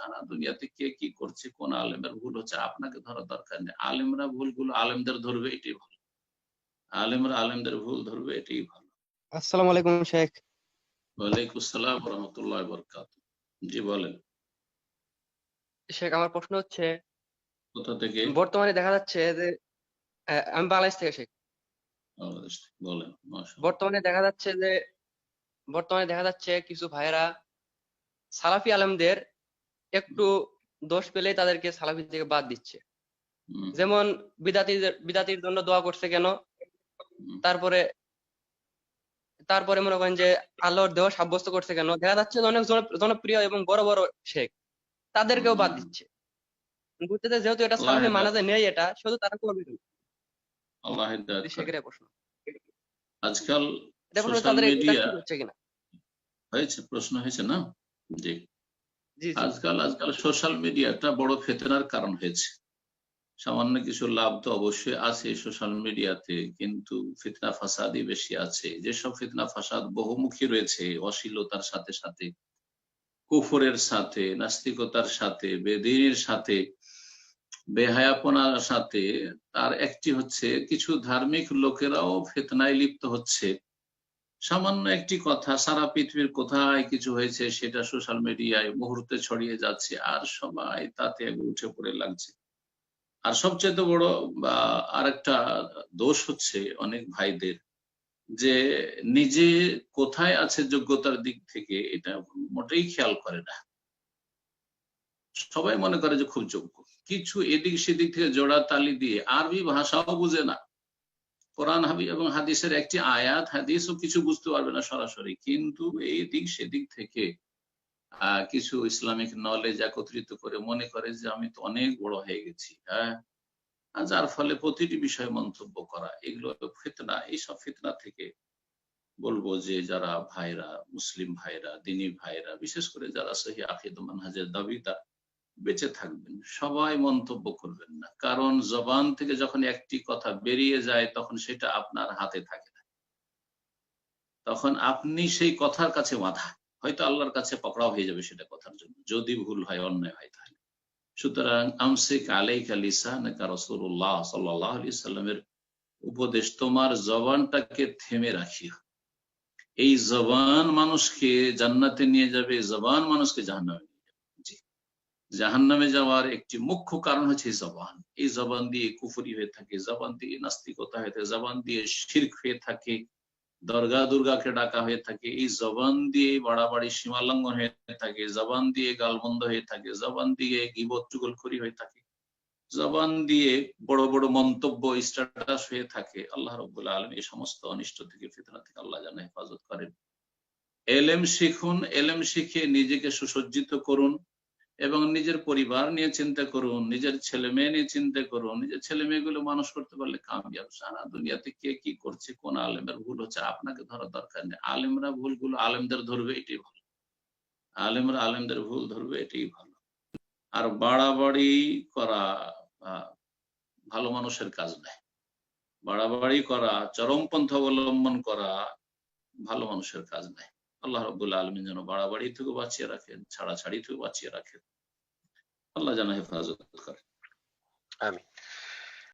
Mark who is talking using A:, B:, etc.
A: সারা দুনিয়াতে কে কি করছে, কোন আলেমের ভুল হচ্ছে আপনাকে ধরার দরকার নেই। আলেমরা ভুলগুলো আলেমদের ধরবে, এটাই ভালো। আলেমরা আলেমদের ভুল ধরবে, এটাই ভালো।
B: আসসালামু আলাইকুম শেখ।
A: ওয়ালাইকুম আসসালাম ওয়া রাহমাতুল্লাহি ওয়া বারাকাতুহু। জি বলেন।
B: শেখ, আমার প্রশ্ন হচ্ছে,
A: কোথা থেকে?
B: বর্তমানে দেখা যাচ্ছে যে আমি বাংলাদেশ থেকে শেখ।
A: বাংলাদেশ থেকে বলেন। মাশাআল্লাহ।
B: বর্তমানে দেখা যাচ্ছে যে কিছু ভাইয়েরা সালাফি আলেমদের একটু দোষ পেলেই তাদেরকে সালাফি থেকে বাদ দিচ্ছে।
A: হুম,
B: যেমন বিদাতির জন্য দোয়া করছে কেন,
A: হুম,
B: তারপরে তারপরে মনে করেন যে আল্লাহর দেহ সাব্যস্ত করছে কেন, দেখা যাচ্ছে যে অনেক জনপ্রিয় এবং বড় বড় শেখ তাদেরকেও বাদ
A: হুম।
B: দিচ্ছে। বুঝতে যেহেতু এটা
A: আল্লাহ
B: সালাফি
A: হেদায়েত
B: মানাজে নেই, এটা শুধু তারা করবে কেন?
A: আল্লাহ হেদায়েত করে।
B: শেখের এই প্রশ্ন,
A: আজকাল
B: এটা প্রশ্ন
A: সোশ্যাল
B: তাদের এটা
A: মিডিয়া
B: ঠিক হচ্ছে কিনা।
A: হয়েছে, প্রশ্ন হয়েছে না? জি।
B: জি জি।
A: আজকাল সোশ্যাল মিডিয়া একটা বড় ফিতনার কারণ হয়েছে। সামান্য কিছু লাভ তো অবশ্যই আছে সোশ্যাল মিডিয়াতে, কিন্তু ফিতনা ফাসাদই বেশি আছে। যেসব ফিতনা ফাসাদ বহুমুখী রয়েছে, অশ্লীলতার সাথে সাথে, কুফরের সাথে, নাস্তিকতার সাথে, বেদিনের সাথে, বেহায়াপনার সাথে, তার একটি হচ্ছে কিছু ধার্মিক লোকেরাও ফিতনায় লিপ্ত হচ্ছে। সামান্য একটি কথা, সারা পৃথিবীর কোথায় কিছু হয়েছে সেটা সোশ্যাল মিডিয়ায় মুহূর্তে ছড়িয়ে যাচ্ছে, আর সবাই তাতে উঠে পড়ে লাগছে। আর সবচেয়ে বড় বা আরেকটা দোষ হচ্ছে অনেক ভাইদের, যে নিজে কোথায় আছে যোগ্যতার দিক থেকে এটা মোটেই খেয়াল করে না। সবাই মনে করে যে খুব যোগ্য, কিছু এদিক সেদিক থেকে জোড়া তালি দিয়ে, আরবি ভাষাও বুঝে না, কোরআন এবং হাদিসের একটি আয়াত হাদিসও কিছু বুঝতে পারবে না সরাসরি, কিন্তু এই দিক সেদিক থেকে কিছু ইসলামিক নলেজ একত্রিত করে মনে করে যে আমি তো অনেক বড় হয়ে গেছি। হ্যাঁ, যার ফলে প্রতিটি বিষয়ে মন্তব্য করা, এগুলো ফিতনা। এইসব ফিতনা থেকে বলবো যে যারা ভাইরা, মুসলিম ভাইরা, দিনী ভাইরা, বিশেষ করে যারা সহি আকীদা মানহাজের দাবিদার, বেঁচে থাকবেন। সবাই মন্তব্য করবেন না, কারণ জবান থেকে যখন একটি কথা বেরিয়ে যায় তখন সেটা আপনার হাতে থাকে না। তখন আপনি সেই কথার কাছে বাঁধা, হয়তো আল্লাহর কাছে পকড়াও হয়ে যাবে সেটা কথার জন্য, যদি ভুল হয়, অন্যায় হয় তাহলে। সুতরাং আমসিক আলাইকা লিসানাকা, রাসূলুল্লাহ সাল্লাল্লাহু আলাইহি সাল্লামের উপদেশ, তোমার জবানটাকে থেমে রাখিও। এই জবান মানুষকে জান্নাতে নিয়ে যাবে, জবান মানুষকে জাহান্নামে নিয়ে যাবে। জি, জাহান্নামে যাওয়ার একটি মুখ্য কারণ হচ্ছে এই জবান। এই জবান দিয়ে কুফরি হয়ে থাকে, জবান দিয়ে নাস্তিকতা হয়ে থাকে, জবান দিয়ে শিরক হয়ে থাকে, দরগা দুর্গাকে ডাকা হয়ে থাকে, এই জবান দিয়ে বাড়াবাড়ি সীমালঙ্ঘন হয়ে থাকে, জবান দিয়ে গালমন্দ হয়ে থাকে, জবান দিয়ে গীবত চুগলখড়ি হয়ে থাকে, জবান দিয়ে বড় বড় মন্তব্য, স্ট্যাটাস হয়ে থাকে। আল্লাহ রাব্বুল আলামিন এই সমস্ত অনিষ্ট থেকে, ফিতনা থেকে আল্লাহ যেন হেফাজত করেন। এলেম শিখুন, এলেম শিখে নিজেকে সুসজ্জিত করুন এবং নিজের পরিবার নিয়ে চিন্তা করুন, নিজের ছেলে মেয়ে নিয়ে চিন্তা করুন। নিজের ছেলে মেয়েগুলো মানুষ করতে পারলে কামিয়াব। সারা দুনিয়াতে কে কি করছে, কোন আলেমের ভুল হচ্ছে আপনাকে ধরার দরকার নেই। আলেমরা ভুলগুলো আলেমদের ধরবে, এটাই ভালো। আলেমরা আলেমদের ভুল ধরবে, এটাই ভালো। আর বাড়াবাড়ি করা ভালো মানুষের কাজ নয়। বাড়াবাড়ি করা, চরমপন্থা অবলম্বন করা ভালো মানুষের কাজ নয়। আল্লাহ রাব্বুল আলামিন যেন বাড়াবাড়ি থেকে বাঁচিয়ে রাখেন, ছাড়াছাড়ি থেকে বাঁচিয়ে রাখেন। আল্লাহ যেন হেফাজত করেন।
C: আমিন।